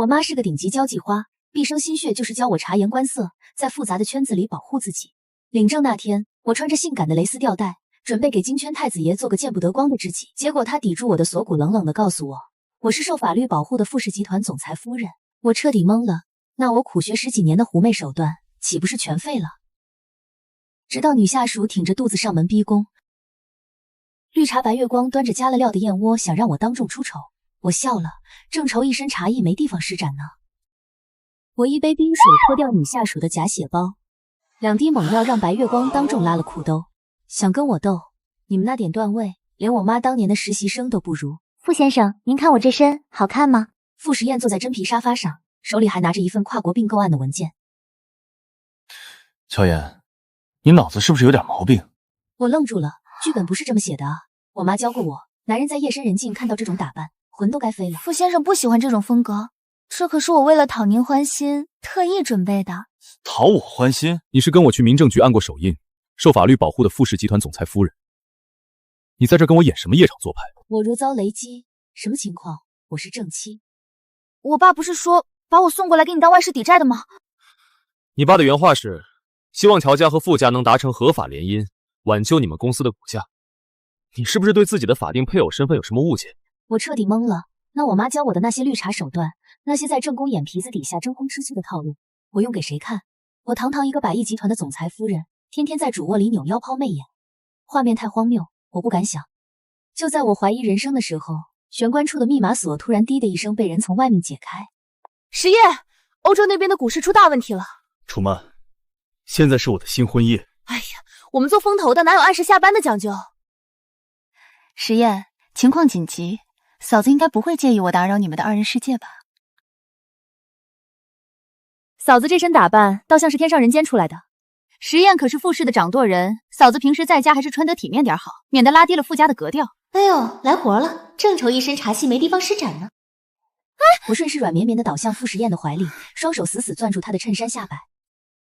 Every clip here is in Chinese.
我妈是个顶级交际花，毕生心血就是教我察言观色，在复杂的圈子里保护自己。领证那天，我穿着性感的蕾丝吊带，准备给金圈太子爷做个见不得光的知己。结果他抵住我的锁骨，冷冷地告诉我，我是受法律保护的富氏集团总裁夫人。我彻底懵了，那我苦学10几年的狐媚手段，岂不是全废了？直到女下属挺着肚子上门逼宫，绿茶白月光端着加了料的燕窝，想让我当众出丑。我笑了，正愁一身茶艺没地方施展呢。我一杯冰水泼掉女下属的假血包，2滴猛药让白月光当众拉了裤兜。想跟我斗？你们那点段位，连我妈当年的实习生都不如。傅先生，您看我这身好看吗？傅时燕坐在真皮沙发上，手里还拿着一份跨国并购案的文件。乔妍，你脑子是不是有点毛病？我愣住了，剧本不是这么写的啊！我妈教过我，男人在夜深人静看到这种打扮，魂都该飞了。傅先生不喜欢这种风格，这可是我为了讨您欢心特意准备的。讨我欢心？你是跟我去民政局按过手印，受法律保护的富氏集团总裁夫人。你在这跟我演什么夜场做派？我如遭雷击，什么情况？我是正妻。我爸不是说把我送过来给你当外事抵债的吗？你爸的原话是，希望乔家和傅家能达成合法联姻，挽救你们公司的股价。你是不是对自己的法定配偶身份有什么误解？我彻底懵了。那我妈教我的那些绿茶手段，那些在正宫眼皮子底下争风吃醋的套路，我用给谁看？我堂堂一个100亿集团的总裁夫人，天天在主卧里扭腰抛媚眼，画面太荒谬，我不敢想。就在我怀疑人生的时候，玄关处的密码锁突然滴的一声被人从外面解开。实业，欧洲那边的股市出大问题了。楚曼，现在是我的新婚夜。哎呀，我们做风投的哪有按时下班的讲究？实验情况紧急，嫂子应该不会介意我打扰你们的2人世界吧？嫂子这身打扮倒像是天上人间出来的。实验可是傅氏的掌舵人，嫂子平时在家还是穿得体面点好，免得拉低了傅家的格调。哎呦，来活了，正愁一身茶戏没地方施展呢。我顺势软绵绵地倒向傅时燕的怀里，双手死死攥住她的衬衫下摆。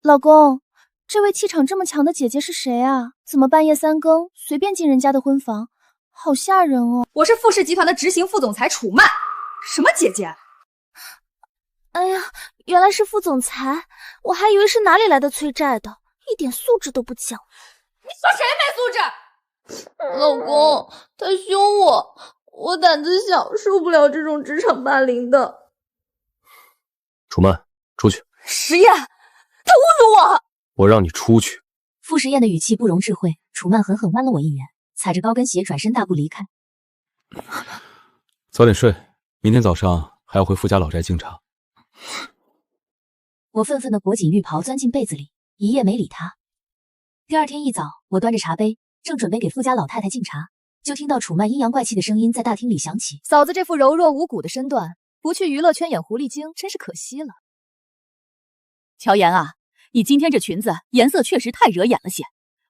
老公，这位气场这么强的姐姐是谁啊？怎么半夜3更随便进人家的婚房？好吓人哦！我是傅氏集团的执行副总裁楚曼。什么姐姐？哎呀，原来是副总裁，我还以为是哪里来的催债的，一点素质都不讲。你说谁没素质？老公，他凶我，我胆子小，受不了这种职场霸凌的。楚曼，出去。实验，他侮辱我！我让你出去。傅时燕的语气不容置喙，楚曼狠狠剜了我一眼，踩着高跟鞋转身大步离开。早点睡，明天早上还要回傅家老宅敬茶。我愤愤地裹紧浴袍钻进被子里，一夜没理他。第2天一早，我端着茶杯，正准备给傅家老太太敬茶，就听到楚曼阴阳怪气的声音在大厅里响起：嫂子这副柔弱无骨的身段，不去娱乐圈演狐狸精，真是可惜了。乔妍啊，你今天这裙子颜色确实太惹眼了些。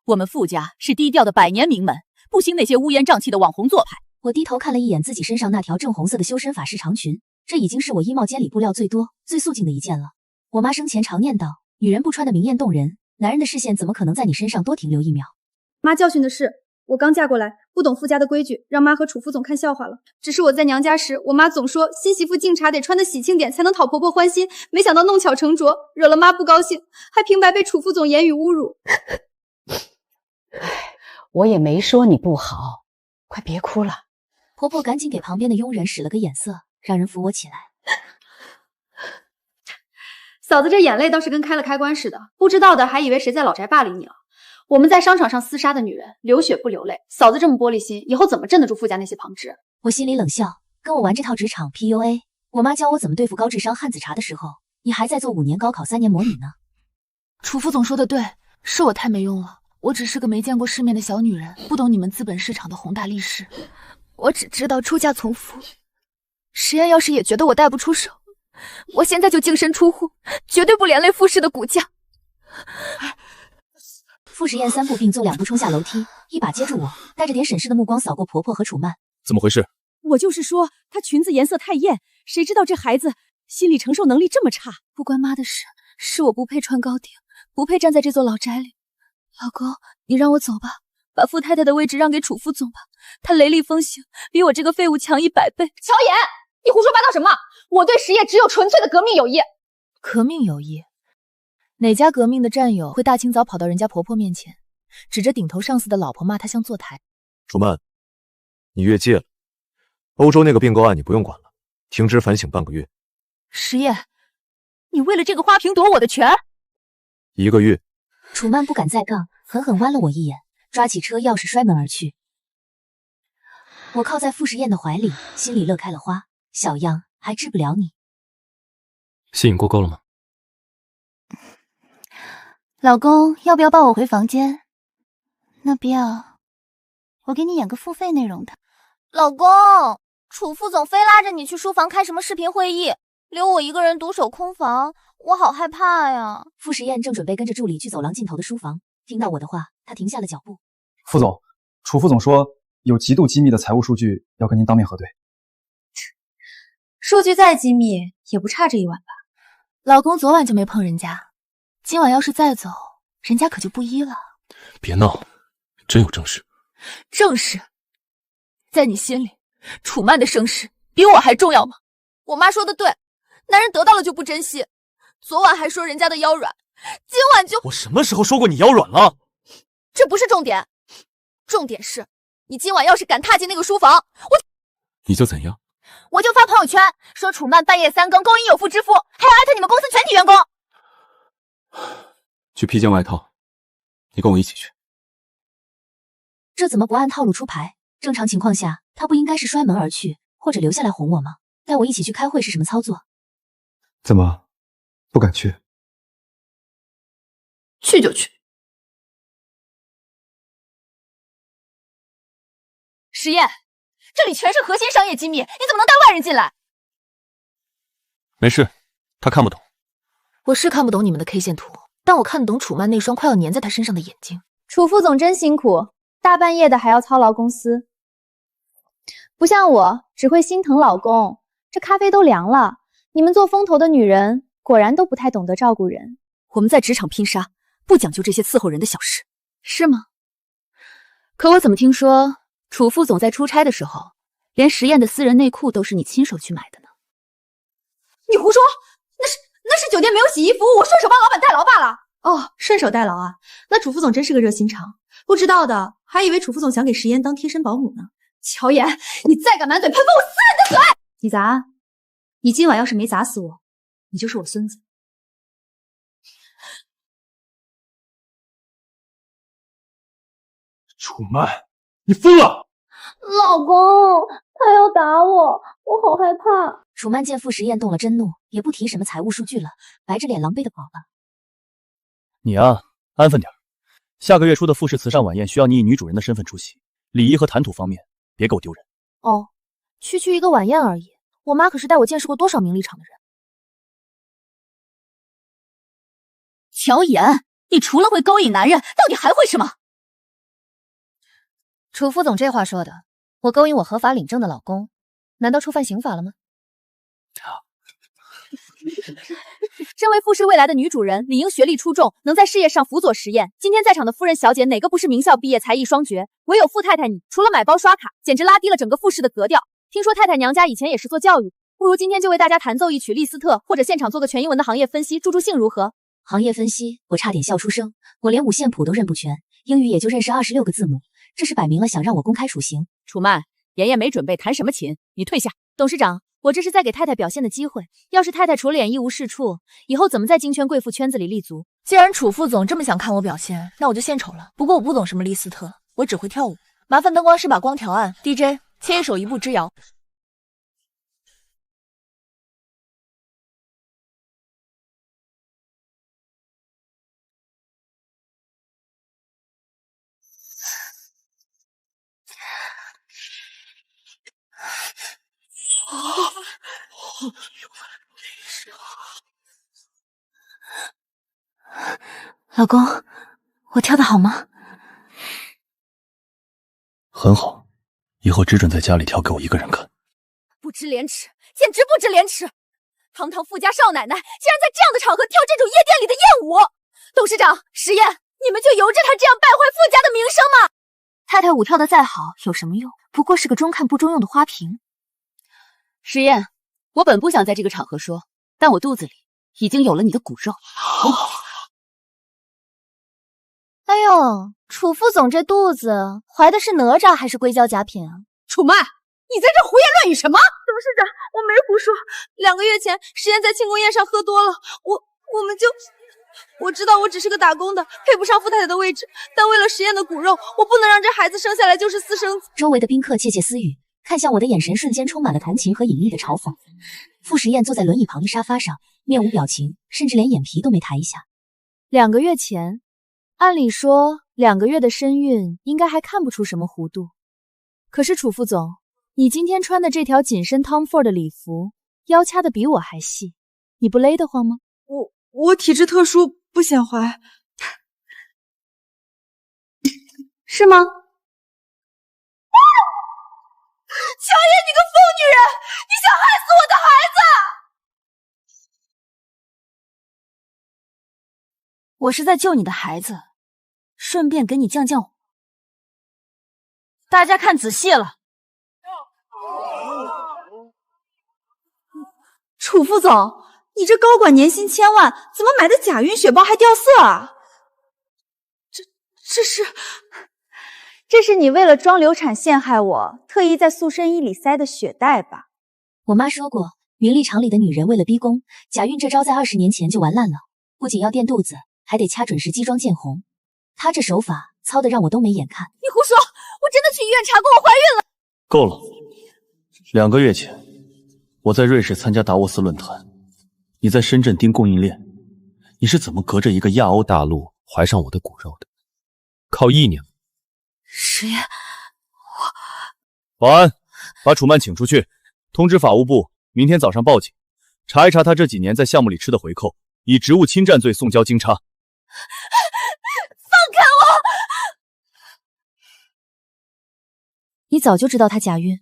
我们傅家是低调的百年名门，不兴那些乌烟瘴气的网红做派。我低头看了一眼自己身上那条正红色的修身法式长裙，这已经是我衣帽间里布料最多、最素净的一件了。我妈生前常念叨，女人不穿的明艳动人，男人的视线怎么可能在你身上多停留1秒？妈教训的是，我刚嫁过来，不懂傅家的规矩，让妈和楚副总看笑话了。只是我在娘家时，我妈总说新媳妇敬茶得穿得喜庆点，才能讨婆婆欢心。没想到弄巧成拙，惹了妈不高兴，还平白被楚副总言语侮辱。我也没说你不好，快别哭了。婆婆赶紧给旁边的佣人使了个眼色，让人扶我起来。嫂子这眼泪倒是跟开了开关似的，不知道的还以为谁在老宅霸凌你了。我们在商场上厮杀的女人，流血不流泪。嫂子这么玻璃心，以后怎么镇得住傅家那些旁支？我心里冷笑，跟我玩这套职场 PUA。我妈教我怎么对付高智商汉子茶的时候，你还在做5年高考3年模拟呢。楚副总说的对，是我太没用了。我只是个没见过世面的小女人，不懂你们资本市场的宏大历史。我只知道出嫁从夫。实验要是也觉得我带不出手，我现在就净身出户，绝对不连累傅氏的股价。傅时燕3步并作2步冲下楼梯，一把接住我，带着点审视的目光扫过婆婆和楚曼。怎么回事？我就是说，她裙子颜色太艳，谁知道这孩子心理承受能力这么差。不关妈的事，是我不配穿高定，不配站在这座老宅里。老公，你让我走吧，把傅太太的位置让给楚副总吧，他雷厉风行，比我这个废物强100倍。乔妍，你胡说八道什么？我对实业只有纯粹的革命友谊。革命友谊？哪家革命的战友会大清早跑到人家婆婆面前，指着顶头上司的老婆骂她像坐台？楚曼，你越界了。欧洲那个并购案你不用管了，停职反省半个月。实业，你为了这个花瓶夺我的权？1个月。楚曼不敢再杠，狠狠剜了我一眼，抓起车钥匙摔门而去。我靠在傅时燕的怀里，心里乐开了花。小样，还治不了你。吸引过够了吗？老公，要不要抱我回房间？那不要，我给你演个付费内容的。老公，楚副总非拉着你去书房开什么视频会议，留我一个人独守空房，我好害怕呀。傅时燕正准备跟着助理去走廊尽头的书房，听到我的话，她停下了脚步。副总，楚副总说有极度机密的财务数据要跟您当面核对。数据再机密，也不差这一晚吧？老公昨晚就没碰人家，今晚要是再走，人家可就不依了。别闹，真有正事。正事？在你心里，楚曼的生事比我还重要吗？我妈说的对，男人得到了就不珍惜。昨晚还说人家的腰软，今晚就……我什么时候说过你腰软了？这不是重点，重点是你今晚要是敢踏进那个书房，你就怎样？我就发朋友圈说楚曼半夜3更勾引有妇之夫，还要艾特你们公司全体员工。去批件外套，你跟我一起去。这怎么不按套路出牌？正常情况下，他不应该是摔门而去，或者留下来哄我吗？带我一起去开会是什么操作？怎么不敢去？去就去。实验，这里全是核心商业机密，你怎么能带外人进来？没事，他看不懂。我是看不懂你们的 K 线图，但我看得懂楚曼那双快要粘在他身上的眼睛。楚副总真辛苦，大半夜的还要操劳公司。不像我，只会心疼老公。这咖啡都凉了。你们做风投的女人，果然都不太懂得照顾人。我们在职场拼杀，不讲究这些伺候人的小事，是吗？可我怎么听说楚副总在出差的时候，连实验的私人内裤都是你亲手去买的呢？你胡说！那是酒店没有洗衣服，我顺手帮老板代劳罢了。哦，顺手代劳啊？那楚副总真是个热心肠。不知道的还以为楚副总想给石岩当贴身保姆呢。乔岩，你再敢满嘴喷风，我撕了你的嘴！你砸？你今晚要是没砸死我，你就是我孙子。楚曼，你疯了！老公，他要打我，我好害怕。楚曼见傅时燕动了真怒，也不提什么财务数据了，白着脸狼狈的跑了。你啊，安分点。下个月初的傅氏慈善晚宴需要你以女主人的身份出席，礼仪和谈吐方面别给我丢人。哦，区区一个晚宴而已，我妈可是带我见识过多少名利场的人。乔妍，你除了会勾引男人，到底还会什么？楚副总这话说的，我勾引我合法领证的老公，难道触犯刑法了吗？身为傅氏未来的女主人，理应学历出众，能在事业上辅佐实验。今天在场的夫人小姐哪个不是名校毕业，才艺双绝？唯有傅太太你，除了买包刷卡，简直拉低了整个傅氏的格调。听说太太娘家以前也是做教育，不如今天就为大家弹奏一曲利斯特，或者现场做个全英文的行业分析，助助兴如何？行业分析，我差点笑出声。我连五线谱都认不全，英语也就认识26个字母，这是摆明了想让我公开处刑。楚曼，妍妍没准备弹什么琴，你退下。董事长，我这是在给太太表现的机会，要是太太杵脸一无是处，以后怎么在金圈贵妇圈子里立足？既然楚副总这么想看我表现，那我就献丑了。不过我不懂什么利斯特，我只会跳舞。麻烦灯光师把光调暗 ，DJ 切一首一步之遥。老公，我跳的好吗？很好，以后只准在家里跳给我一个人看。不知廉耻，简直不知廉耻！堂堂富家少奶奶，竟然在这样的场合跳这种夜店里的艳舞！董事长，实验，你们就由着他这样败坏傅家的名声吗？太太舞跳的再好有什么用？不过是个中看不中用的花瓶。实验，我本不想在这个场合说，但我肚子里已经有了你的骨肉。哎呦，楚副总这肚子怀的是哪吒还是硅胶假品啊？楚曼，你在这胡言乱语什么？董事长，我没胡说。2个月前，石岩在庆功宴上喝多了，我们就……我知道我只是个打工的，配不上傅太太的位置，但为了石岩的骨肉，我不能让这孩子生下来就是私生子。周围的宾客窃窃私语，看向我的眼神瞬间充满了同情和隐秘的嘲讽。傅时宴坐在轮椅旁的沙发上，面无表情，甚至连眼皮都没抬一下。2个月前，按理说2个月的身孕应该还看不出什么弧度，可是楚副总，你今天穿的这条紧身 Tom Ford 的礼服，腰掐的比我还细，你不勒得慌吗？我体质特殊，不显怀，是吗？乔爷，你个疯女人，你想害死我的孩子！我是在救你的孩子，顺便给你降降火。大家看仔细了。楚副总，你这高管年薪1000万，怎么买的假孕血包还掉色啊？这是你为了装流产陷害我，特意在塑身衣里塞的血袋吧？我妈说过，名利场里的女人为了逼宫，假孕这招在20年前就玩烂了，不仅要垫肚子，还得掐准时机装见红。她这手法糙的让我都没眼看。你胡说，我真的去医院查过，我怀孕了。够了，2个月前，我在瑞士参加达沃斯论坛，你在深圳盯供应链，你是怎么隔着一个亚欧大陆怀上我的骨肉的？靠意念。石岩，保安，把楚曼请出去，通知法务部，明天早上报警，查一查他这几年在项目里吃的回扣，以职务侵占罪送交京差。放开我！你早就知道她假孕？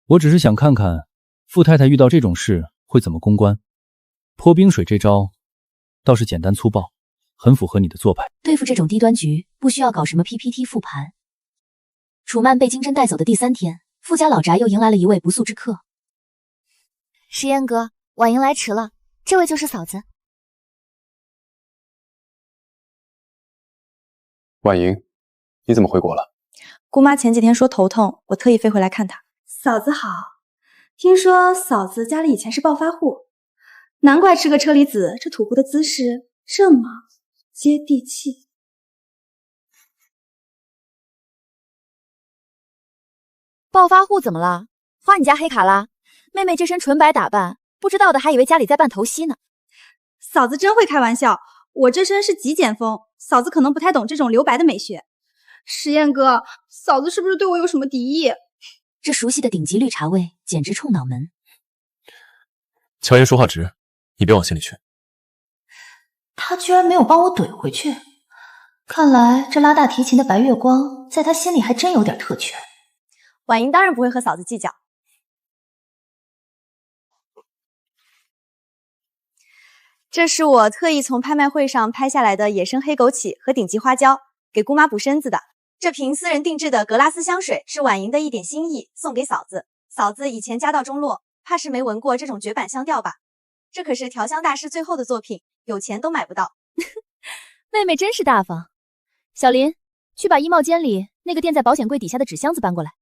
我只是想看看傅太太遇到这种事会怎么公关。泼冰水这招倒是简单粗暴，很符合你的做派。对付这种低端局，不需要搞什么 PPT 复盘。楚曼被金针带走的第3天，傅家老宅又迎来了一位不速之客。石岩哥，婉莹来迟了，这位就是嫂子。婉莹，你怎么回国了？姑妈前几天说头痛，我特意飞回来看她。嫂子好，听说嫂子家里以前是暴发户，难怪吃个车厘子这吐步的姿势这么接地气。暴发户怎么了？花你家黑卡啦？妹妹这身纯白打扮，不知道的还以为家里在办头息呢。嫂子真会开玩笑，我这身是极简风，嫂子可能不太懂这种留白的美学。实验哥，嫂子是不是对我有什么敌意？这熟悉的顶级绿茶味，简直冲脑门。乔爷说话直，你别往心里去。他居然没有帮我怼回去，看来这拉大提琴的白月光在他心里还真有点特权。婉莹当然不会和嫂子计较。这是我特意从拍卖会上拍下来的野生黑枸杞和顶级花椒，给姑妈补身子的。这瓶私人定制的格拉斯香水是婉莹的一点心意，送给嫂子。嫂子以前家道中落，怕是没闻过这种绝版香调吧？这可是调香大师最后的作品，有钱都买不到。妹妹真是大方。小林，去把衣帽间里那个垫在保险柜底下的纸箱子搬过来。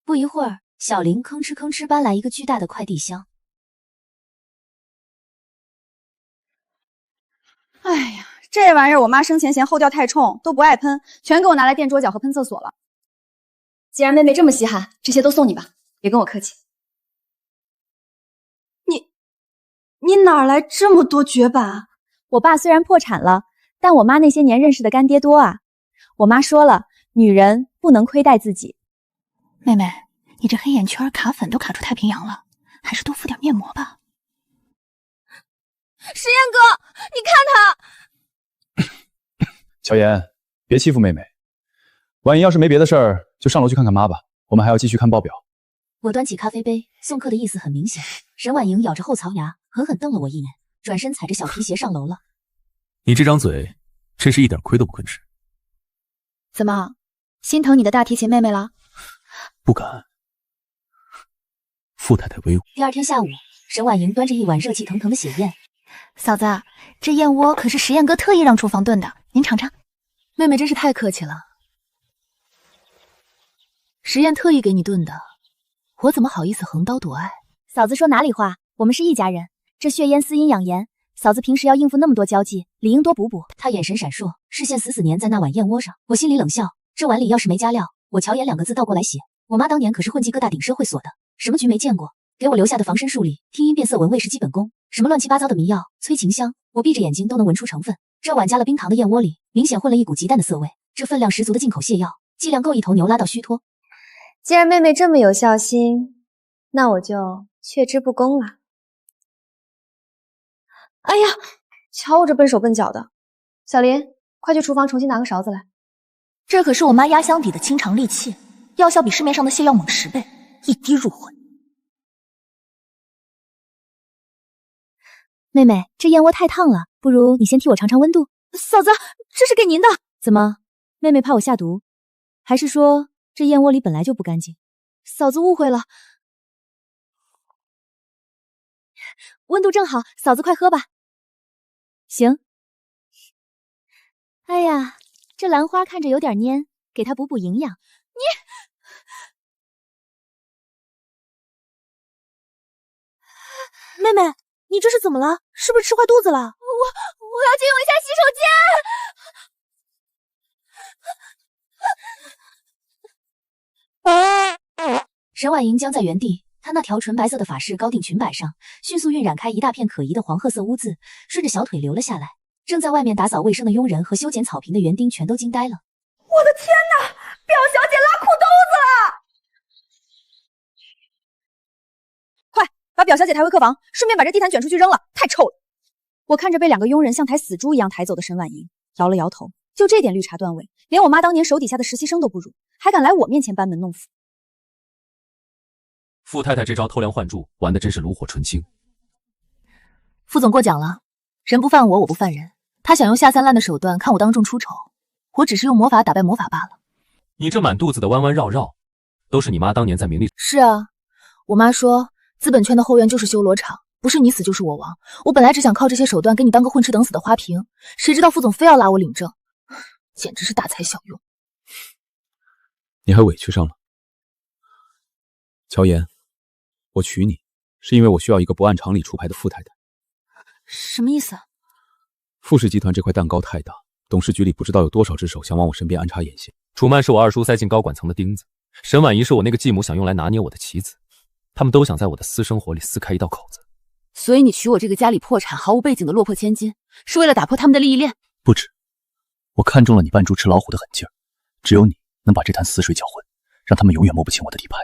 不一会儿，小林吭哧吭哧搬来一个巨大的快递箱。哎呀，这玩意儿我妈生前嫌后调太冲，都不爱喷，全给我拿来垫桌角和喷厕所了。既然妹妹这么稀罕，这些都送你吧，别跟我客气。你哪来这么多绝版？我爸虽然破产了，但我妈那些年认识的干爹多啊。我妈说了，女人不能亏待自己。妹妹，你这黑眼圈卡粉都卡出太平洋了，还是多敷点面膜吧。实验哥，你看他。乔妍，别欺负妹妹。婉莹要是没别的事儿，就上楼去看看妈吧，我们还要继续看报表。我端起咖啡杯，送客的意思很明显。沈婉莹咬着后槽牙，狠狠瞪了我一眼，转身踩着小皮鞋上楼了。你这张嘴，真是一点亏都不肯吃。怎么，心疼你的大提琴妹妹了？不敢。傅太太威武。第2天下午，沈婉莹端着一碗热气腾腾的血燕。嫂子，这燕窝可是实验哥特意让厨房炖的，您尝尝。妹妹真是太客气了，实验特意给你炖的，我怎么好意思横刀夺爱？嫂子说哪里话，我们是一家人。这血燕滋阴养颜，嫂子平时要应付那么多交际，理应多补补。她眼神闪烁，视线死死粘在那碗燕窝上。我心里冷笑，这碗里要是没加料，我乔妍2个字倒过来写。我妈当年可是混迹各大顶社会所的，什么局没见过，给我留下的防身术里，听音辨色闻味是基本功。什么乱七八糟的迷药、催情香，我闭着眼睛都能闻出成分。这碗加了冰糖的燕窝里，明显混了一股极淡的涩味。这分量十足的进口泻药，剂量够一头牛拉到虚脱。既然妹妹这么有孝心，那我就却之不恭了。哎呀，瞧我这笨手笨脚的！小林，快去厨房重新拿个勺子来。这可是我妈压箱底的清肠利器，药效比市面上的泻药猛10倍，一滴入魂。妹妹，这燕窝太烫了，不如你先替我尝尝温度。嫂子，这是给您的。怎么，妹妹怕我下毒？还是说这燕窝里本来就不干净？嫂子误会了，温度正好，嫂子快喝吧。行。哎呀，这兰花看着有点蔫，给它补补营养。妹妹，你这是怎么了？是不是吃坏肚子了？我要去用一下洗手间。沈婉莹僵在原地，她那条纯白色的发饰高定裙摆上，迅速晕染开一大片可疑的黄褐色污渍，顺着小腿流了下来。正在外面打扫卫生的佣人和修剪草坪的园丁全都惊呆了。我的天哪！表小姐拉裤兜子了！快把表小姐抬回客房，顺便把这地毯卷出去扔了，太臭了。我看着被2个佣人像抬死猪一样抬走的沈婉莹，摇了摇头。就这点绿茶段位，连我妈当年手底下的实习生都不如，还敢来我面前班门弄斧。傅太太这招偷梁换柱玩的真是炉火纯青。傅总过奖了，人不犯我，我不犯人。他想用下三滥的手段看我当众出丑，我只是用魔法打败魔法罢了。你这满肚子的弯弯绕绕，都是你妈当年在名利。是啊，我妈说资本圈的后院就是修罗场，不是你死就是我亡。我本来只想靠这些手段给你当个混吃等死的花瓶，谁知道傅总非要拉我领证，简直是大材小用。你还委屈上了？乔妍，我娶你是因为我需要一个不按常理出牌的傅太太。什么意思啊？傅氏集团这块蛋糕太大，董事局里不知道有多少只手想往我身边安插眼线。楚曼是我二叔塞进高管层的钉子，沈婉仪是我那个继母想用来拿捏我的棋子，他们都想在我的私生活里撕开一道口子。所以你娶我这个家里破产、毫无背景的落魄千金，是为了打破他们的利益链？不止，我看中了你扮猪吃老虎的狠劲儿，只有你能把这潭死水搅浑，让他们永远摸不清我的底牌。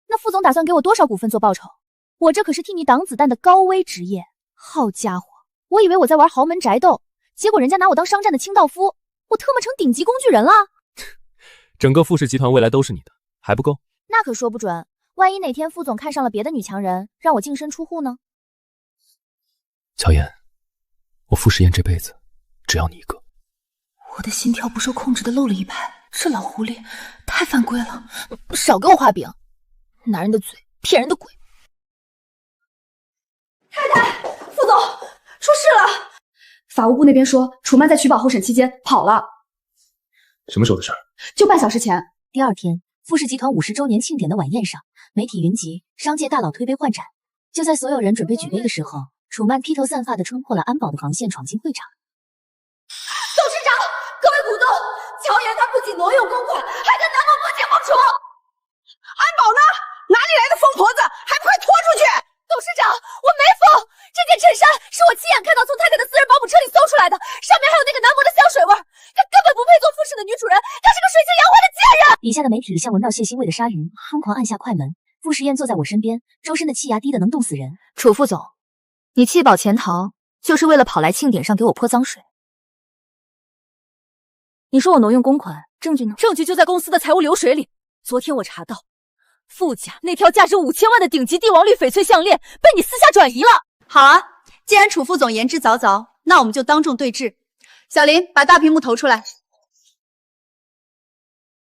那傅总打算给我多少股份做报酬？我这可是替你挡子弹的高危职业。好家伙，我以为我在玩豪门宅斗，结果人家拿我当商战的清道夫，我特么成顶级工具人了。整个傅氏集团未来都是你的，还不够？那可说不准，万一哪天傅总看上了别的女强人，让我净身出户呢？乔妍，我傅时宴这辈子只要你一个。我的心跳不受控制的漏了一拍，这老狐狸太犯规了，少给我画饼！男人的嘴，骗人的鬼。太太，傅总出事了！法务部那边说，楚曼在取保候审期间跑了。什么时候的事儿？就半小时前。第二天，傅氏集团50周年庆典的晚宴上，媒体云集，商界大佬推杯换盏。就在所有人准备举杯的时候，楚曼披头散发地冲破了安保的防线，闯进会场。董事长，各位股东，乔妍她不仅挪用公款，还跟南某不清不楚。安保呢？哪里来的疯婆子？还不快拖出去！董事长，我没疯，这件衬衫是我亲眼看到从太太的私人保姆车里搜出来的，上面还有那个男模的香水味儿，她根本不配做傅氏的女主人，她是个水性杨花的贱人！底下的媒体像闻到血腥味的鲨鱼，疯狂按下快门。傅时宴坐在我身边，周身的气压低得能冻死人。楚副总，你弃保潜逃，就是为了跑来庆典上给我泼脏水？你说我挪用公款，证据呢？证据就在公司的财务流水里。昨天我查到，傅家那条价值5000万的顶级帝王绿翡翠项链被你私下转移了。好啊，既然楚副总言之凿凿，那我们就当众对质。小林，把大屏幕投出来。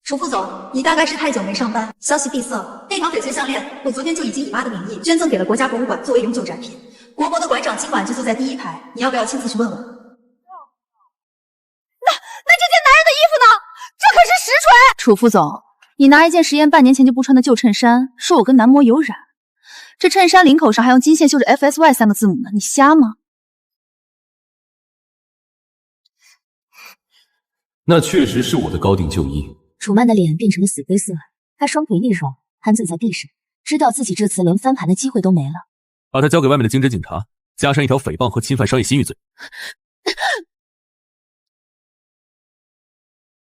楚副总，你大概是太久没上班，消息闭塞。那条翡翠项链，我昨天就已经以妈的名义捐赠给了国家博物馆作为永久展品。国博的馆长今晚就坐在第一排，你要不要亲自去问问？那这件男人的衣服呢？这可是实锤！楚副总，你拿一件实验半年前就不穿的旧衬衫，说我跟男模有染，这衬衫领口上还用金线绣着 FSY 3个字母呢，你瞎吗？那确实是我的高定旧衣。楚曼的脸变成了死灰色，他双腿一软，瘫坐在地上，知道自己这次连翻盘的机会都没了。把他交给外面的经侦警察，加上一条诽谤和侵犯商业信誉罪。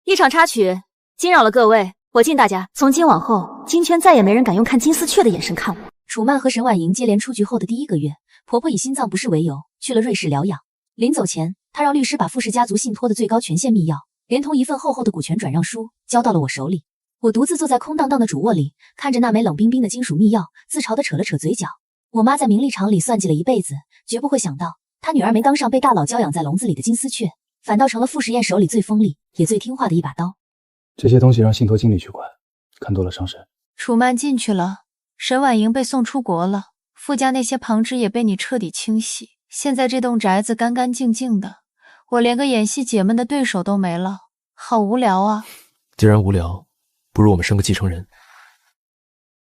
一场插曲惊扰了各位，我敬大家。从今往后，金圈再也没人敢用看金丝雀的眼神看我。楚曼和沈婉莹接连出局后的第1个月，婆婆以心脏不适为由去了瑞士疗养。临走前，她让律师把傅氏家族信托的最高权限密钥，连同一份厚厚的股权转让书交到了我手里。我独自坐在空荡荡的主卧里，看着那枚冷冰冰的金属密钥，自嘲地扯了扯嘴角。我妈在名利场里算计了一辈子，绝不会想到她女儿没当上被大佬娇养在笼子里的金丝雀，反倒成了傅实验手里最锋利也最听话的一把刀。这些东西让信托经理去管，看多了伤身。楚曼进去了，沈婉莹被送出国了，傅家那些旁支也被你彻底清洗。现在这栋宅子干干净净的，我连个演戏解闷的对手都没了，好无聊啊！既然无聊，不如我们生个继承人。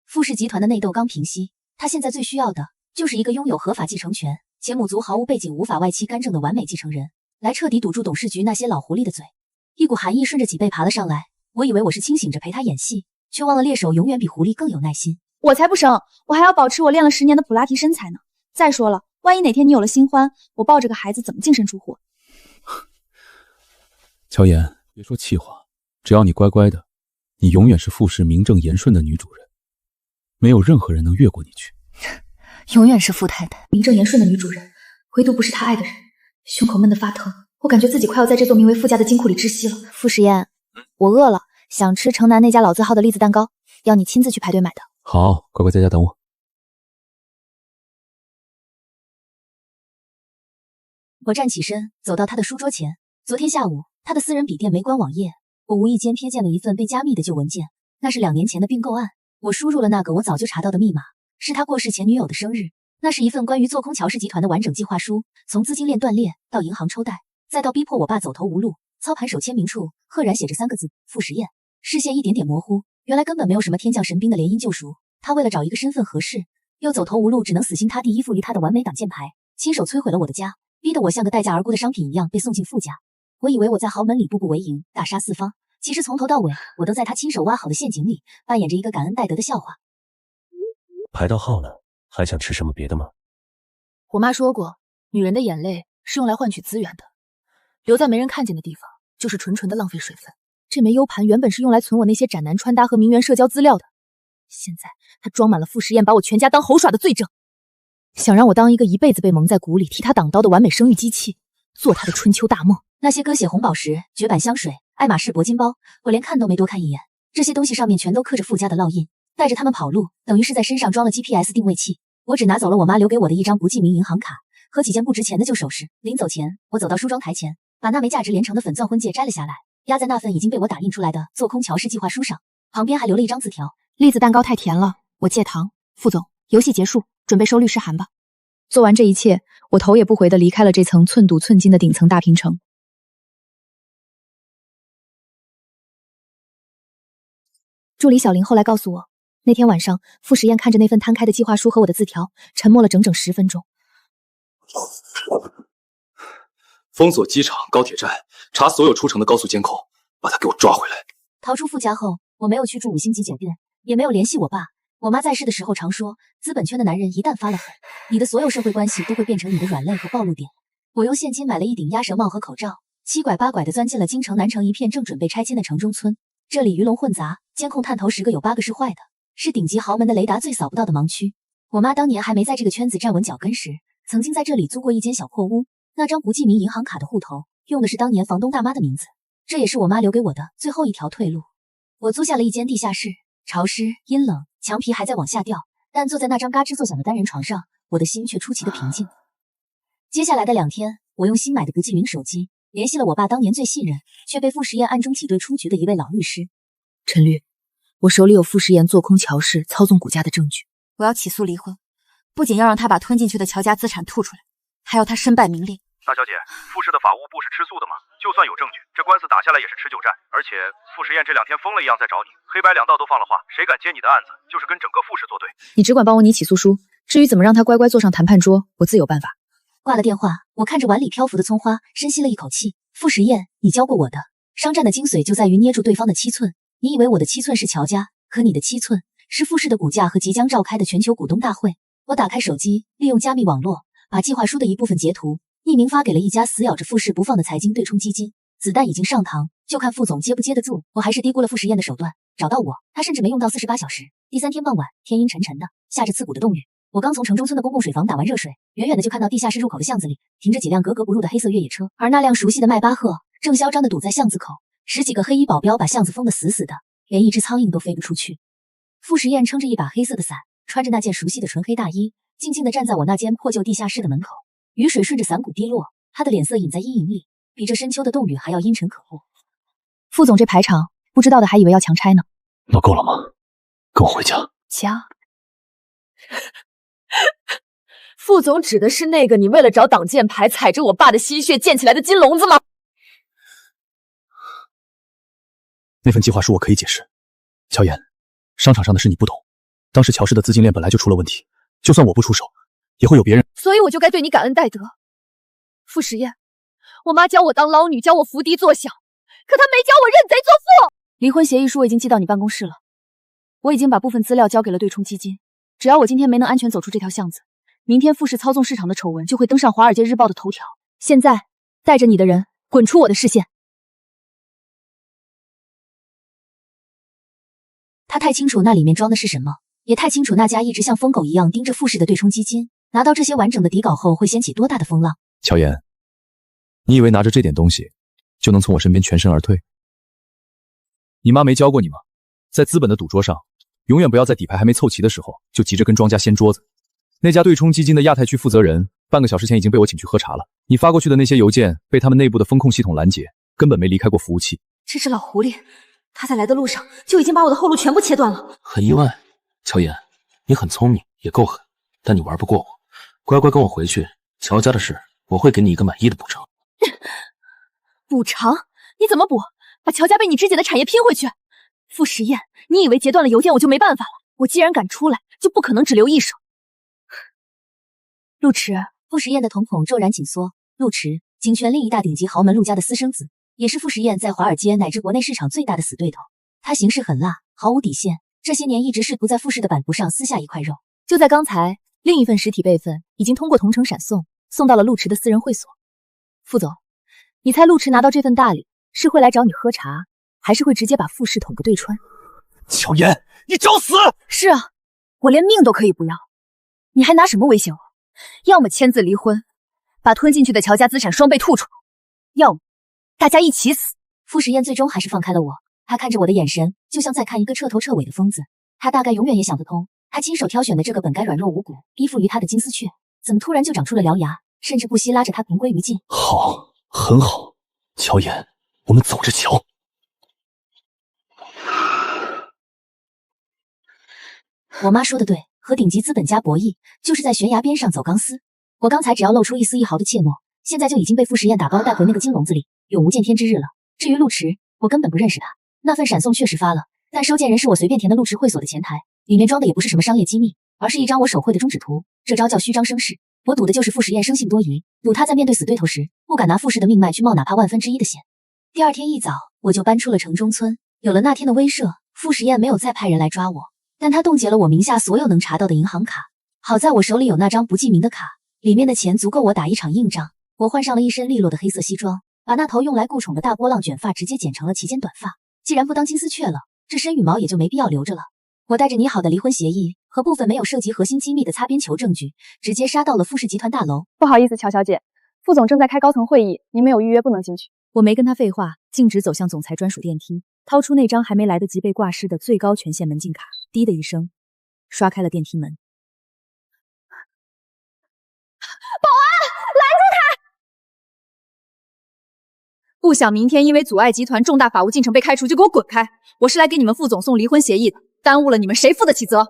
傅氏集团的内斗刚平息，他现在最需要的就是一个拥有合法继承权且母族毫无背景、无法外戚干政的完美继承人，来彻底堵住董事局那些老狐狸的嘴。一股寒意顺着脊背爬了上来，我以为我是清醒着陪他演戏，却忘了猎手永远比狐狸更有耐心。我才不生，我还要保持我练了10年的普拉提身材呢。再说了，万一哪天你有了新欢，我抱着个孩子怎么净身出户？乔妍，别说气话，只要你乖乖的，你永远是傅氏名正言顺的女主人，没有任何人能越过你去。永远是傅太太，名正言顺的女主人，唯独不是她爱的人。胸口闷得发疼，我感觉自己快要在这座名为傅家的金库里窒息了。傅实验，我饿了，想吃城南那家老字号的栗子蛋糕，要你亲自去排队买的。好，乖乖在家等我。我站起身，走到他的书桌前。昨天下午，他的私人笔电没关网页，我无意间瞥见了一份被加密的旧文件，那是2年前的并购案。我输入了那个我早就查到的密码，是他过世前女友的生日。那是一份关于做空乔氏集团的完整计划书，从资金链断裂到银行抽贷，再到逼迫我爸走投无路，操盘手签名处赫然写着3个字：傅实验。视线一点点模糊，原来根本没有什么天降神兵的联姻救赎。他为了找一个身份合适，又走投无路，只能死心塌地依附于他的完美挡箭牌，亲手摧毁了我的家，逼得我像个待价而沽的商品一样被送进傅家。我以为我在豪门里步步为营，大杀四方，其实从头到尾，我都在他亲手挖好的陷阱里，扮演着一个感恩戴德的笑话。排到号了，还想吃什么别的吗？我妈说过，女人的眼泪是用来换取资源的，留在没人看见的地方，就是纯纯的浪费水分。这枚 U 盘原本是用来存我那些斩男穿搭和名媛社交资料的，现在它装满了傅实验把我全家当猴耍的罪证，想让我当一个一辈子被蒙在鼓里替他挡刀的完美生育机器，做他的春秋大梦。那些鸽血红宝石、绝版香水、爱马仕铂金包，我连看都没多看一眼。这些东西上面全都刻着傅家的烙印，带着他们跑路，等于是在身上装了 GPS 定位器。我只拿走了我妈留给我的一张不记名银行卡和几件不值钱的旧首饰。临走前，我走到梳妆台前，把那枚价值连城的粉钻婚戒摘了下来，压在那份已经被我打印出来的做空乔氏计划书上，旁边还留了一张字条：栗子蛋糕太甜了，我戒糖。傅总，游戏结束，准备收律师函吧。做完这一切，我头也不回地离开了这层寸土寸金的顶层大平城。助理小林后来告诉我，那天晚上傅实验看着那份摊开的计划书和我的字条，沉默了整整10分钟。封锁机场、高铁站，查所有出城的高速监控，把他给我抓回来。逃出傅家后，我没有去住5星级酒店，也没有联系我爸。我妈在世的时候常说，资本圈的男人一旦发了狠，你的所有社会关系都会变成你的软肋和暴露点。我用现金买了一顶鸭舌帽和口罩，7拐8拐地钻进了京城南城一片正准备拆迁的城中村。这里鱼龙混杂，监控探头10个有8个是坏的，是顶级豪门的雷达最扫不到的盲区。我妈当年还没在这个圈子站稳脚跟时，曾经在这里租过一间小破屋，那张不记名银行卡的户头用的是当年房东大妈的名字，这也是我妈留给我的最后一条退路。我租下了一间地下室，潮湿阴冷，墙皮还在往下掉，但坐在那张嘎吱作响的单人床上，我的心却出奇的平静。接下来的2天，我用新买的不记名手机联系了我爸当年最信任却被傅实验暗中挤兑出局的一位老律师。陈律，我手里有傅时言做空乔氏、操纵谷家的证据，我要起诉离婚，不仅要让他把吞进去的乔家资产吐出来，还要他身败名裂。大小姐，傅氏的法务部是吃素的吗？就算有证据，这官司打下来也是持久战。而且傅时验这2天疯了一样在找你，黑白两道都放了话，谁敢接你的案子，就是跟整个傅氏作对。你只管帮我拟起诉书，至于怎么让他乖乖坐上谈判桌，我自有办法。挂了电话，我看着碗里漂浮的葱花，深吸了一口气。傅时验，你教过我的，商战的精髓就在于捏住对方的七寸。你以为我的七寸是乔家，可你的七寸是傅氏的股价和即将召开的全球股东大会。我打开手机，利用加密网络，把计划书的一部分截图匿名发给了一家死咬着傅氏不放的财经对冲基金。子弹已经上膛，就看傅总接不接得住。我还是低估了傅时验的手段，找到我，他甚至没用到48小时。第3天傍晚，天阴沉沉的，下着刺骨的冻雨。我刚从城中村的公共水房打完热水，远远的就看到地下室入口的巷子里停着几辆格格不入的黑色越野车，而那辆熟悉的迈巴赫正嚣张的堵在巷子口。10几个黑衣保镖把巷子封得死死的，连一只苍蝇都飞不出去。傅时验撑着一把黑色的伞，穿着那件熟悉的纯黑大衣，静静地站在我那间破旧地下室的门口。雨水顺着伞骨滴落，他的脸色隐在阴影里，比这深秋的冻雨还要阴沉可恶。傅总这排场，不知道的还以为要强拆呢。闹够了吗？跟我回家。强。傅总指的是那个你为了找挡箭牌踩着我爸的心血建起来的金笼子吗？那份计划书我可以解释。乔妍，商场上的事你不懂，当时乔氏的资金链本来就出了问题，就算我不出手，也会有别人。所以我就该对你感恩戴德。傅时验，我妈教我当捞女，教我伏低做小，可她没教我认贼作父。离婚协议书我已经寄到你办公室了，我已经把部分资料交给了对冲基金。只要我今天没能安全走出这条巷子，明天傅氏操纵市场的丑闻就会登上《华尔街日报》的头条。现在，带着你的人滚出我的视线。他太清楚那里面装的是什么，也太清楚那家一直像疯狗一样盯着傅氏的对冲基金，拿到这些完整的底稿后会掀起多大的风浪。乔妍，你以为拿着这点东西就能从我身边全身而退？你妈没教过你吗？在资本的赌桌上，永远不要在底牌还没凑齐的时候就急着跟庄家掀桌子。那家对冲基金的亚太区负责人半个小时前已经被我请去喝茶了，你发过去的那些邮件被他们内部的风控系统拦截，根本没离开过服务器。这只老狐狸，他在来的路上就已经把我的后路全部切断了。很意外，乔妍，你很聪明，也够狠，但你玩不过我，乖乖跟我回去。乔家的事，我会给你一个满意的补偿。补偿？你怎么补？把乔家被你肢解的产业拼回去？傅时验，你以为截断了邮件我就没办法了？我既然敢出来，就不可能只留一手。陆池，傅时验的瞳孔骤然紧缩。陆池，景泉另一大顶级豪门陆家的私生子，也是傅时验在华尔街乃至国内市场最大的死对头。他行事狠辣，毫无底线，这些年一直是不在傅氏的板布上撕下一块肉。就在刚才，另一份实体备份已经通过同城闪送到了陆池的私人会所。傅总，你猜陆池拿到这份大礼是会来找你喝茶，还是会直接把傅氏捅个对穿？乔妍，你找死！是啊，我连命都可以不要，你还拿什么威胁我？要么签字离婚，把吞进去的乔家资产双倍吐出，要么大家一起死。傅时验最终还是放开了我，他看着我的眼神就像在看一个彻头彻尾的疯子。他大概永远也想不通，他亲手挑选的这个本该软弱无骨、依附于他的金丝雀，怎么突然就长出了獠牙，甚至不惜拉着他同归于尽。好，很好，乔妍，我们走着瞧。我妈说的对，和顶级资本家博弈，就是在悬崖边上走钢丝。我刚才只要露出一丝一毫的怯懦，现在就已经被傅时验打包带回那个金笼子里，永无见天之日了。至于陆池，我根本不认识他。那份闪送确实发了，但收件人是我随便填的陆池会所的前台，里面装的也不是什么商业机密，而是一张我手绘的中指图。这招叫虚张声势，我赌的就是傅时验生性多疑，赌他在面对死对头时，不敢拿傅氏的命脉去冒哪怕1/1000的险。第二天一早，我就搬出了城中村。有了那天的威慑，傅时验没有再派人来抓我。但他冻结了我名下所有能查到的银行卡，好在我手里有那张不记名的卡，里面的钱足够我打一场硬仗。我换上了一身利落的黑色西装，把那头用来顾宠的大波浪卷发直接剪成了齐肩短发。既然不当金丝雀了，这身羽毛也就没必要留着了。我带着拟好的离婚协议和部分没有涉及核心机密的擦边球证据，直接杀到了傅氏集团大楼。不好意思，乔小姐，副总正在开高层会议，您没有预约不能进去。我没跟他废话，径直走向总裁专属电梯，掏出那张还没来得及被挂失的最高权限门禁卡，滴的一声刷开了电梯门。保安，拦住他！不想明天因为阻碍集团重大法务进程被开除，就给我滚开！我是来给你们副总送离婚协议的，耽误了你们谁负得起责？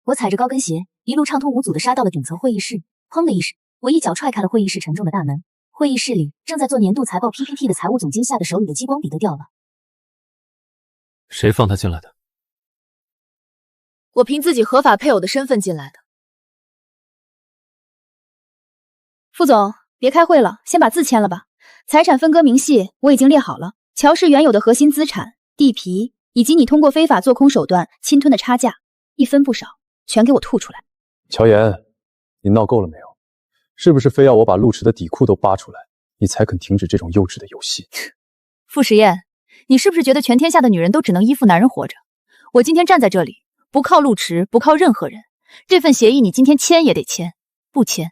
我踩着高跟鞋，一路畅通无阻地杀到了顶层会议室。砰的一声，我一脚踹开了会议室沉重的大门。会议室里正在做年度财报 PPT 的财务总监吓得手里的激光笔都掉了。谁放他进来的？我凭自己合法配偶的身份进来的。副总，别开会了，先把字签了吧。财产分割明细我已经列好了，乔氏原有的核心资产、地皮，以及你通过非法做空手段侵吞的差价，一分不少，全给我吐出来。乔岩，你闹够了没有？是不是非要我把陆池的底裤都扒出来，你才肯停止这种幼稚的游戏？傅时宴，你是不是觉得全天下的女人都只能依附男人活着？我今天站在这里，不靠陆池，不靠任何人。这份协议你今天签也得签，不签，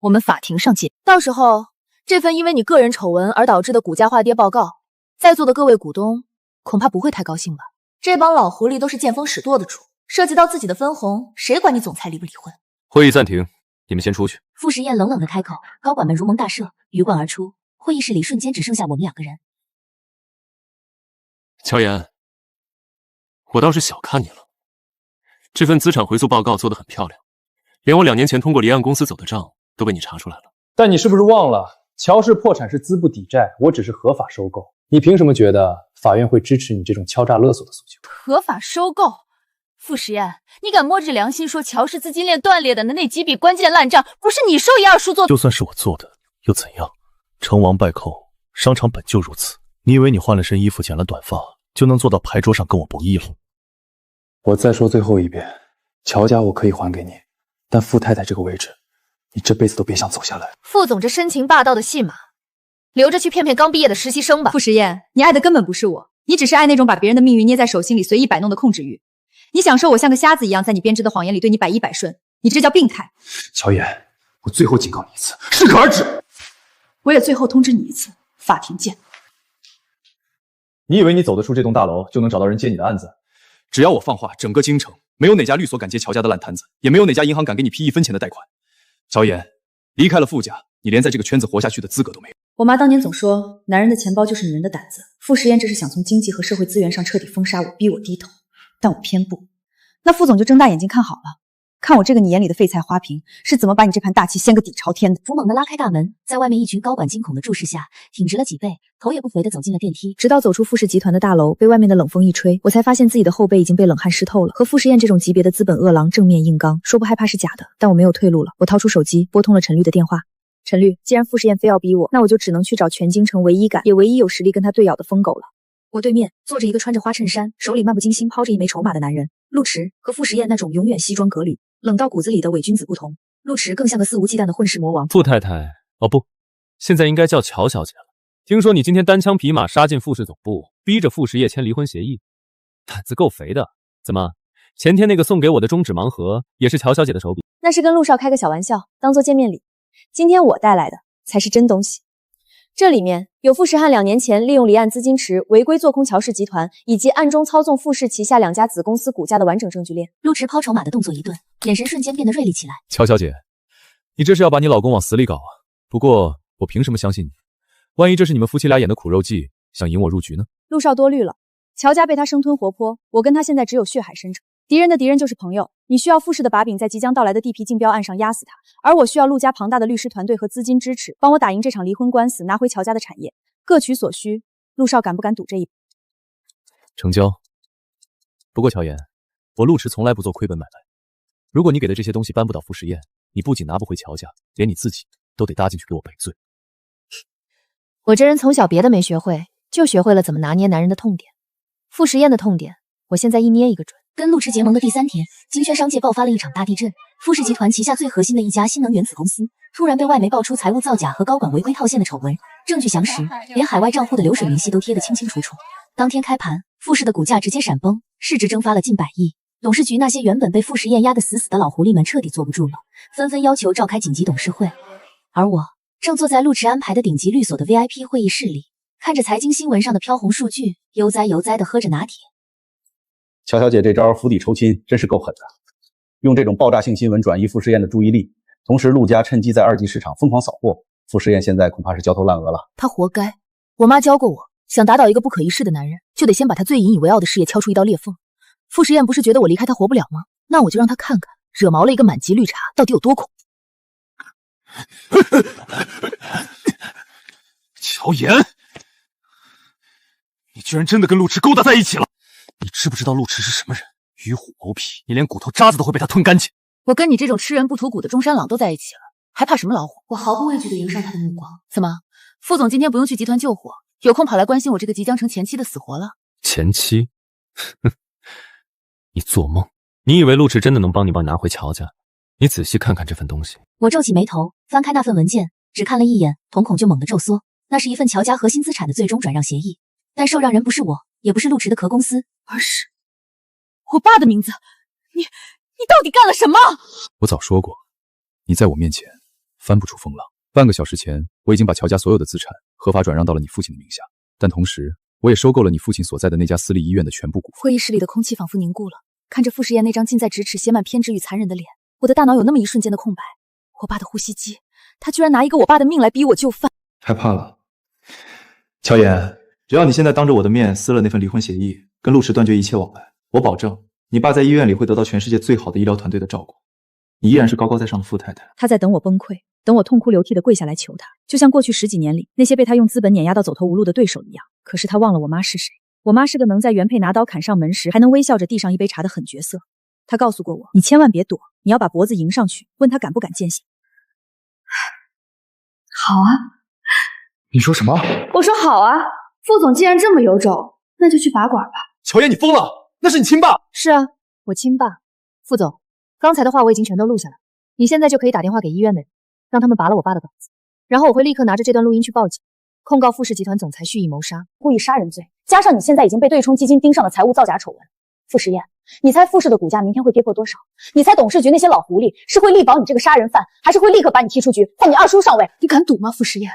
我们法庭上见。到时候，这份因为你个人丑闻而导致的股价化跌报告，在座的各位股东恐怕不会太高兴吧？这帮老狐狸都是见风使舵的主，涉及到自己的分红，谁管你总裁离不离婚？会议暂停，你们先出去。傅时宴冷冷地开口，高管们如蒙大赦，鱼贯而出。会议室里瞬间只剩下我们2个人。乔岩，我倒是小看你了。这份资产回溯报告做得很漂亮，连我2年前通过离岸公司走的账都被你查出来了。但你是不是忘了，乔氏破产是资不抵债，我只是合法收购。你凭什么觉得法院会支持你这种敲诈勒索的诉求？合法收购？傅时宴，你敢摸着良心说乔氏资金链断裂的那几笔关键烂账不是你授意二叔做的？就算是我做的又怎样？成王败寇，商场本就如此。你以为你换了身衣服剪了短发就能坐到牌桌上跟我博弈了？我再说最后一遍，乔家我可以还给你，但傅太太这个位置，你这辈子都别想走下来。傅总这深情霸道的戏码，留着去骗骗刚毕业的实习生吧。傅时宴，你爱的根本不是我，你只是爱那种把别人的命运捏在手心里随意摆弄的控制欲。你享受我像个瞎子一样在你编织的谎言里对你百依百顺，你这叫病态。乔岩，我最后警告你一次，适可而止。我也最后通知你一次，法庭见。你以为你走得出这栋大楼就能找到人接你的案子？只要我放话，整个京城没有哪家律所敢接乔家的烂摊子，也没有哪家银行敢给你批1分钱的贷款。乔岩，离开了傅家，你连在这个圈子活下去的资格都没有。我妈当年总说，男人的钱包就是女人的胆子。傅时宴这是想从经济和社会资源上彻底封杀我，逼我低头。但我偏不。那傅总就睁大眼睛看好了，看我这个你眼里的废菜花瓶是怎么把你这盘大棋掀个底朝天的。我猛地拉开大门，在外面一群高管惊恐的注视下，挺直了脊背，头也不回地走进了电梯。直到走出傅氏集团的大楼，被外面的冷风一吹，我才发现自己的后背已经被冷汗湿透了。和傅时宴这种级别的资本恶狼正面硬刚，说不害怕是假的，但我没有退路了。我掏出手机，拨通了陈律的电话。陈律，既然傅时宴非要逼我，那我就只能去找全京城唯一敢也唯一有实力跟他对咬的疯狗了。我对面坐着一个穿着花衬衫，手里漫不经心抛着一枚筹码的男人。陆池和傅时宴那种永远西装革履、冷到骨子里的伪君子不同，陆池更像个肆无忌惮的混世魔王。傅太太，哦不，现在应该叫乔小姐了。听说你今天单枪匹马杀进傅氏总部，逼着傅时宴签离婚协议，胆子够肥的。怎么，前天那个送给我的中指盲盒也是乔小姐的手笔？那是跟陆少开个小玩笑，当做见面礼。今天我带来的才是真东西。这里面有傅时汉2年前利用离岸资金池违规做空乔氏集团，以及暗中操纵傅氏旗下2家子公司股价的完整证据链。陆池抛筹码的动作一顿，眼神瞬间变得锐利起来。乔小姐，你这是要把你老公往死里搞啊？不过我凭什么相信你？万一这是你们夫妻俩演的苦肉计，想引我入局呢？陆少多虑了，乔家被他生吞活剥，我跟他现在只有血海深仇。敌人的敌人就是朋友。你需要傅氏的把柄在即将到来的地皮竞标案上压死他，而我需要陆家庞大的律师团队和资金支持，帮我打赢这场离婚官司，拿回乔家的产业，各取所需。陆少敢不敢赌这一把？成交。不过乔岩，我陆池从来不做亏本买卖。如果你给的这些东西搬不倒傅时宴，你不仅拿不回乔家，连你自己都得搭进去给我赔罪。我这人从小别的没学会，就学会了怎么拿捏男人的痛点。傅时宴的痛点，我现在一捏一个准。跟陆池结盟的第3天，金圈商界爆发了一场大地震。傅氏集团旗下最核心的一家新能源子公司，突然被外媒爆出财务造假和高管违规套现的丑闻，证据详实，连海外账户的流水明细都贴得清清楚楚。当天开盘，傅氏的股价直接闪崩，市值蒸发了近100亿。董事局那些原本被傅时宴压得死死的老狐狸们彻底坐不住了，纷纷要求召开紧急董事会。而我正坐在陆池安排的顶级律所的 VIP 会议室里，看着财经新闻上的飘红数据，悠哉悠哉地喝着拿铁。乔小姐这招釜底抽薪真是够狠的，用这种爆炸性新闻转移傅时宴的注意力，同时陆家趁机在2级市场疯狂扫货，傅时宴现在恐怕是焦头烂额了。他活该。我妈教过我，想打倒一个不可一世的男人，就得先把他最引以为傲的事业敲出一道裂缝。傅时宴不是觉得我离开他活不了吗？那我就让他看看惹毛了一个满级绿茶到底有多恐怖。乔岩，你居然真的跟陆池勾搭在一起了！你知不知道陆池是什么人？鱼虎狗痞，你连骨头渣子都会被他吞干净。我跟你这种吃人不吐骨的中山狼都在一起了，还怕什么老虎？我毫不畏惧地迎上他的目光。怎么，傅总今天不用去集团救火，有空跑来关心我这个即将成前妻的死活了？前妻？你做梦！你以为陆池真的能帮你拿回乔家？你仔细看看这份东西。我皱起眉头，翻开那份文件，只看了一眼，瞳孔就猛地皱缩。那是一份乔家核心资产的最终转让协议，但受让人不是我，也不是陆池的壳公司，而是我爸的名字。你到底干了什么？我早说过，你在我面前翻不出风浪。半个小时前，我已经把乔家所有的资产合法转让到了你父亲的名下，但同时我也收购了你父亲所在的那家私立医院的全部股份。会议室里的空气仿佛凝固了，看着傅时宴那张近在咫尺写满偏执与残忍的脸，我的大脑有那么一瞬间的空白。我爸的呼吸机，他居然拿一个我爸的命来逼我就范。害怕了，乔岩，只要你现在当着我的面撕了那份离婚协议，跟陆池断绝一切往来，我保证你爸在医院里会得到全世界最好的医疗团队的照顾，你依然是高高在上的傅太太。他在等我崩溃，等我痛哭流涕地跪下来求他，就像过去10几年里那些被他用资本碾压到走投无路的对手一样。可是他忘了我妈是谁，我妈是个能在原配拿刀砍上门时还能微笑着递上一杯茶的狠角色。他告诉过我，你千万别躲，你要把脖子迎上去，问他敢不敢践行。好啊。你说什么？我说好啊，傅总既然这么有种，那就去拔管吧。乔岩，你疯了？那是你亲爸。是啊，我亲爸。傅总，刚才的话我已经全都录下来，你现在就可以打电话给医院的人，让他们拔了我爸的管子，然后我会立刻拿着这段录音去报警，控告傅氏集团总裁蓄意谋杀、故意杀人罪，加上你现在已经被对冲基金盯上了财务造假丑闻。傅时宴，你猜傅氏的股价明天会跌破多少？你猜董事局那些老狐狸是会力保你这个杀人犯，还是会立刻把你踢出局，放你二叔上位？你敢赌吗，傅时宴？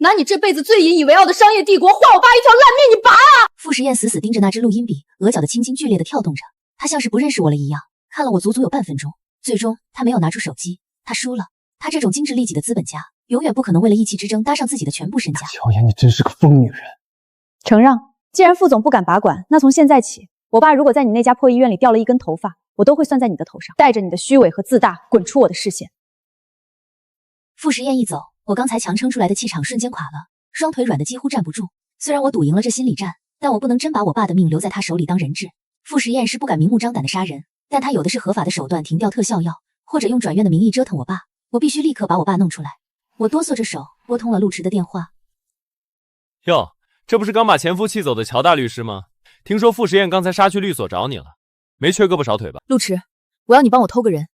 拿你这辈子最引以为傲的商业帝国换我爸一条烂命，你拔啊！傅时宴死死盯着那支录音笔，额角的青筋剧烈地跳动着，他像是不认识我了一样，看了我足足有半分钟。最终他没有拿出手机，他输了。他这种精致利己的资本家，永远不可能为了一妻之争搭上自己的全部身家。乔岩，你真是个疯女人。承让，既然傅总不敢拔管，那从现在起，我爸如果在你那家破医院里掉了一根头发，我都会算在你的头上，带着你的虚伪和自大滚出我的视线。傅时宴一走，我刚才强撑出来的气场瞬间垮了，双腿软得几乎站不住。虽然我赌赢了这心理战，但我不能真把我爸的命留在他手里当人质。傅时宴是不敢明目张胆的杀人，但他有的是合法的手段停掉特效药，或者用转院的名义折腾我爸。我必须立刻把我爸弄出来。我哆嗦着手拨通了陆池的电话。哟，这不是刚把前夫气走的乔大律师吗？听说傅时宴刚才杀去律所找你了，没缺胳膊少腿吧？陆池，我要你帮我偷个人。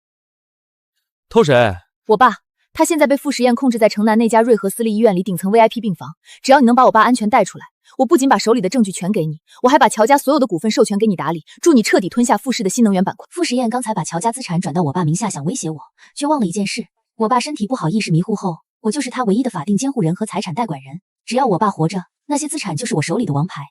偷谁？我爸。他现在被傅时宴控制在城南那家瑞和私立医院里顶层 VIP 病房，只要你能把我爸安全带出来，我不仅把手里的证据全给你，我还把乔家所有的股份授权给你打理，助你彻底吞下傅氏的新能源板块。傅时宴刚才把乔家资产转到我爸名下，想威胁我，却忘了一件事：我爸身体不好，意识迷糊后，我就是他唯一的法定监护人和财产代管人。只要我爸活着，那些资产就是我手里的王牌。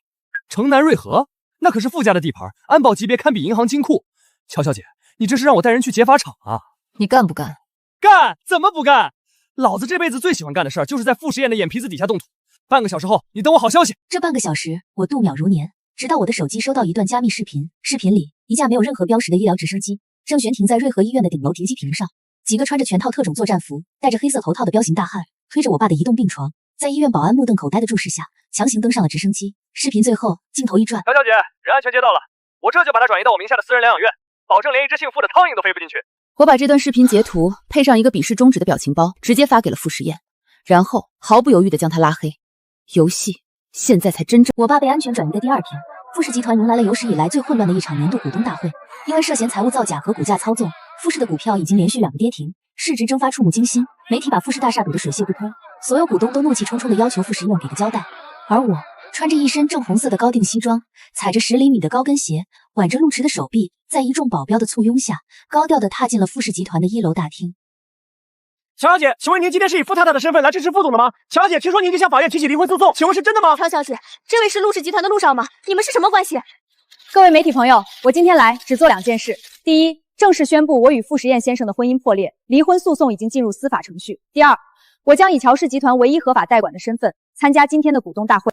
城南瑞和，那可是傅家的地盘，安保级别堪比银行金库。乔小姐，你这是让我带人去劫法场啊？你干不干？干，怎么不干？老子这辈子最喜欢干的事儿，就是在傅时宴的眼皮子底下动土。半个小时后，你等我好消息。这半个小时，我度秒如年，直到我的手机收到一段加密视频。视频里，一架没有任何标识的医疗直升机正悬停在瑞和医院的顶楼停机坪上，几个穿着全套特种作战服、戴着黑色头套的彪形大汉推着我爸的移动病床，在医院保安目瞪口呆的注视下，强行登上了直升机。视频最后镜头一转，乔小姐，人安全接到了，我这就把他转移到我名下的私人疗养院，保证连一只姓傅的苍蝇都飞不进去。我把这段视频截图配上一个笔试终止的表情包，直接发给了傅时宴，然后毫不犹豫地将他拉黑。游戏现在才真正……我爸被安全转移的第二天，傅氏集团迎来了有史以来最混乱的一场年度股东大会。因为涉嫌财务造假和股价操纵，傅氏的股票已经连续2个跌停，市值蒸发触目惊心。媒体把傅氏大厦堵得水泄不通，所有股东都怒气冲冲地要求傅时宴给个交代。而我穿着一身正红色的高定西装，踩着10厘米的高跟鞋，挽着陆池的手臂，在一众保镖的簇拥下，高调地踏进了傅氏集团的1楼大厅。乔小姐，请问您今天是以傅太太的身份来支持傅总的吗？乔小姐，听说您已经向法院提起离婚诉讼，请问是真的吗？乔小姐，这位是陆氏集团的陆少吗？你们是什么关系？各位媒体朋友，我今天来只做2件事。第一，正式宣布我与傅时宴先生的婚姻破裂，离婚诉讼已经进入司法程序。第二，我将以乔氏集团唯一合法代管的身份参加今天的股东大会。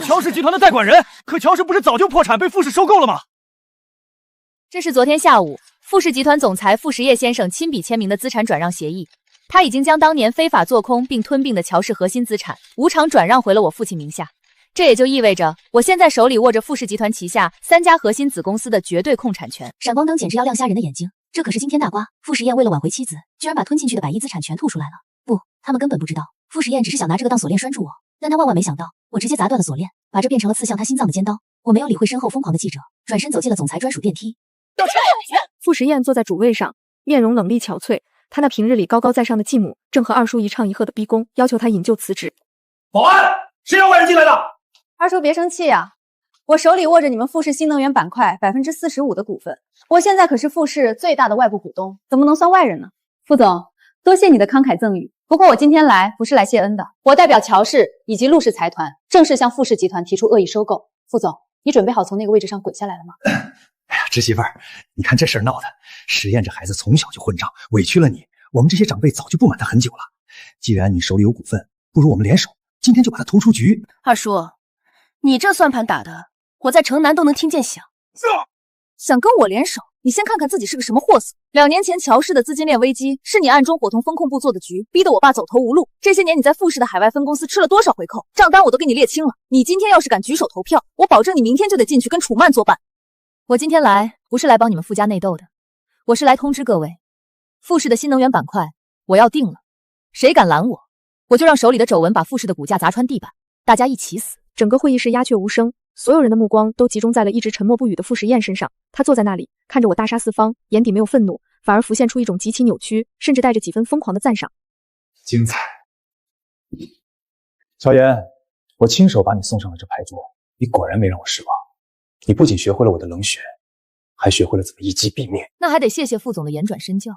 乔氏集团的代管人，可乔氏不是早就破产被富氏收购了吗？这是昨天下午富氏集团总裁傅实业先生亲笔签名的资产转让协议。他已经将当年非法做空并吞并的乔氏核心资产无偿转让回了我父亲名下。这也就意味着我现在手里握着富氏集团旗下3家核心子公司的绝对控产权。闪光灯简直要亮瞎人的眼睛，这可是惊天大瓜！傅实验为了挽回妻子，居然把吞进去的100亿资产全吐出来了。不，他们根本不知道，傅实验只是想拿这个当锁链拴住我，但他万万没想到，我直接砸断了锁链，把这变成了刺向他心脏的尖刀。我没有理会身后疯狂的记者，转身走进了总裁专属电梯。傅实验坐在主位上，面容冷厉憔悴。他那平日里高高在上的继母，正和二叔一唱一和的逼宫，要求他引咎辞职。保安，谁让外人进来的？二叔别生气啊，我手里握着你们富氏新能源板块45%的股份，我现在可是富氏最大的外部股东，怎么能算外人呢？傅总，多谢你的慷慨赠与。不过我今天来不是来谢恩的，我代表乔氏以及陆氏财团，正式向富氏集团提出恶意收购。傅总，你准备好从那个位置上滚下来了吗？哎呀，侄媳妇儿，你看这事儿闹的，实验这孩子从小就混账，委屈了你。我们这些长辈早就不满他很久了。既然你手里有股份，不如我们联手，今天就把他拖出局。二叔，你这算盘打的，我在城南都能听见响。想跟我联手？你先看看自己是个什么货色。2年前乔氏的资金链危机，是你暗中伙同风控部做的局，逼得我爸走投无路。这些年你在富氏的海外分公司吃了多少回扣，账单我都给你列清了。你今天要是敢举手投票，我保证你明天就得进去跟楚曼作伴。我今天来不是来帮你们傅家内斗的，我是来通知各位，富氏的新能源板块我要定了，谁敢拦我，我就让手里的肘纹把富氏的股价砸穿地板，大家一起死。整个会议室鸦雀无声，所有人的目光都集中在了一直沉默不语的傅实验身上。他坐在那里，看着我大杀四方，眼底没有愤怒，反而浮现出一种极其扭曲，甚至带着几分疯狂的赞赏。精彩！乔岩，我亲手把你送上了这牌桌，你果然没让我失望。你不仅学会了我的冷血，还学会了怎么一击毙命。那还得谢谢傅总的言转身教。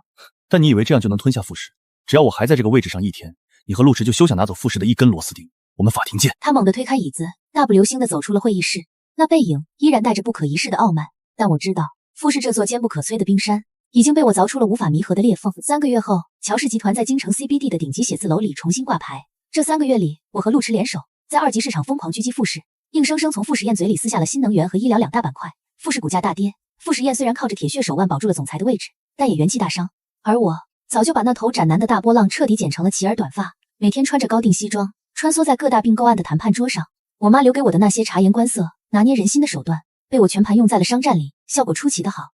但你以为这样就能吞下傅氏？只要我还在这个位置上一天，你和陆池就休想拿走傅氏的一根螺丝钉。我们法庭见。他猛地推开椅子，大步流星地走出了会议室，那背影依然带着不可一世的傲慢。但我知道，富氏这座坚不可摧的冰山已经被我凿出了无法弥合的裂缝。3个月后，乔氏集团在京城 CBD 的顶级写字楼里重新挂牌。这3个月里，我和陆池联手，在2级市场疯狂狙击富氏，硬生生从傅实验嘴里撕下了新能源和医疗2大板块。富氏股价大跌，傅实验虽然靠着铁血手腕保住了总裁的位置，但也元气大伤。而我早就把那头斩男的大波浪彻底剪成了齐耳短发，每天穿着高定西装，穿梭在各大并购案的谈判桌上。我妈留给我的那些察言观色、拿捏人心的手段，被我全盘用在了商战里，效果出奇的好。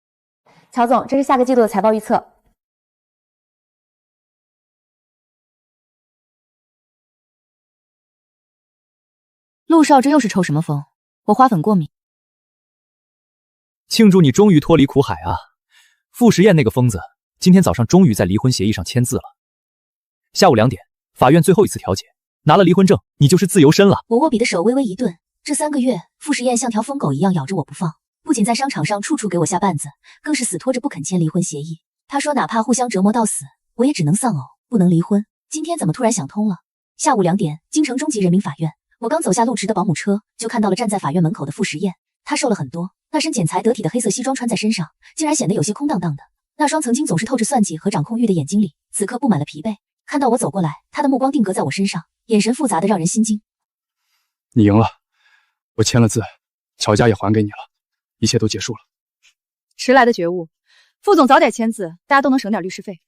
乔总，这是下个季度的财报预测。陆少，这又是抽什么风？我花粉过敏。庆祝你终于脱离苦海啊！傅实验那个疯子，今天早上终于在离婚协议上签字了。下午2点，法院最后一次调解，拿了离婚证，你就是自由身了。我握笔的手微微一顿。这3个月，傅实验像条疯狗一样咬着我不放，不仅在商场上处处给我下绊子，更是死拖着不肯签离婚协议。他说哪怕互相折磨到死，我也只能丧偶，不能离婚。今天怎么突然想通了？下午2点，京城中级人民法院，我刚走下陆池的保姆车，就看到了站在法院门口的傅实验。他瘦了很多，那身剪裁得体的黑色西装穿在身上，竟然显得有些空荡荡的。那双曾经总是透着算计和掌控欲的眼睛里，此刻布满了疲惫。看到我走过来，他的目光定格在我身上，眼神复杂的让人心惊。你赢了，我签了字，乔家也还给你了，一切都结束了。迟来的觉悟，傅总早点签字，大家都能省点律师费。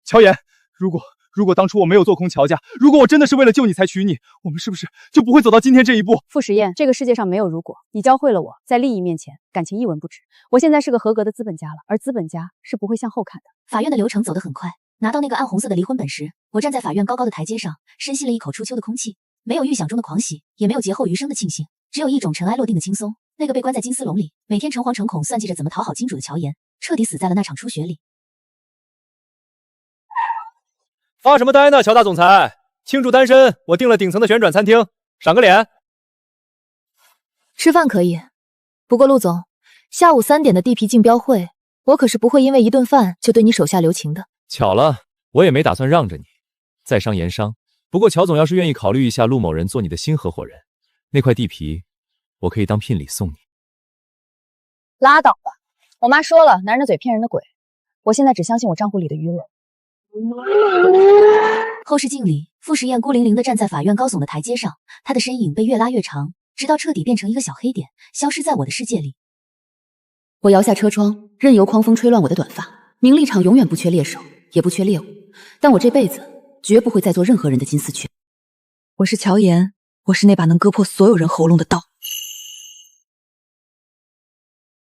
乔岩，如果当初我没有做空乔家，如果我真的是为了救你才娶你，我们是不是就不会走到今天这一步？傅实验，这个世界上没有如果，你教会了我，在利益面前，感情一文不值。我现在是个合格的资本家了，而资本家是不会向后看的。法院的流程走得很快，拿到那个暗红色的离婚本时，我站在法院高高的台阶上，深吸了一口初秋的空气，没有预想中的狂喜，也没有劫后余生的庆幸，只有一种尘埃落定的轻松。那个被关在金丝笼里，每天诚惶诚恐算计着怎么讨好金主的乔岩，彻底死在了那场初雪里。发什么呆呢，乔大总裁？庆祝单身，我订了顶层的旋转餐厅，赏个脸。吃饭可以，不过陆总，下午3点的地皮竞标会，我可是不会因为一顿饭就对你手下留情的。巧了，我也没打算让着你，在商言商。不过乔总要是愿意考虑一下陆某人做你的新合伙人，那块地皮我可以当聘礼送你。拉倒吧，我妈说了，男人的嘴骗人的鬼。我现在只相信我账户里的余额。后视镜里，傅时燕孤零零地站在法院高耸的台阶上，她的身影被越拉越长，直到彻底变成一个小黑点，消失在我的世界里。我摇下车窗，任由狂风吹乱我的短发。名利场永远不缺猎手，也不缺猎物，但我这辈子绝不会再做任何人的金丝雀。我是乔妍，我是那把能割破所有人喉咙的刀。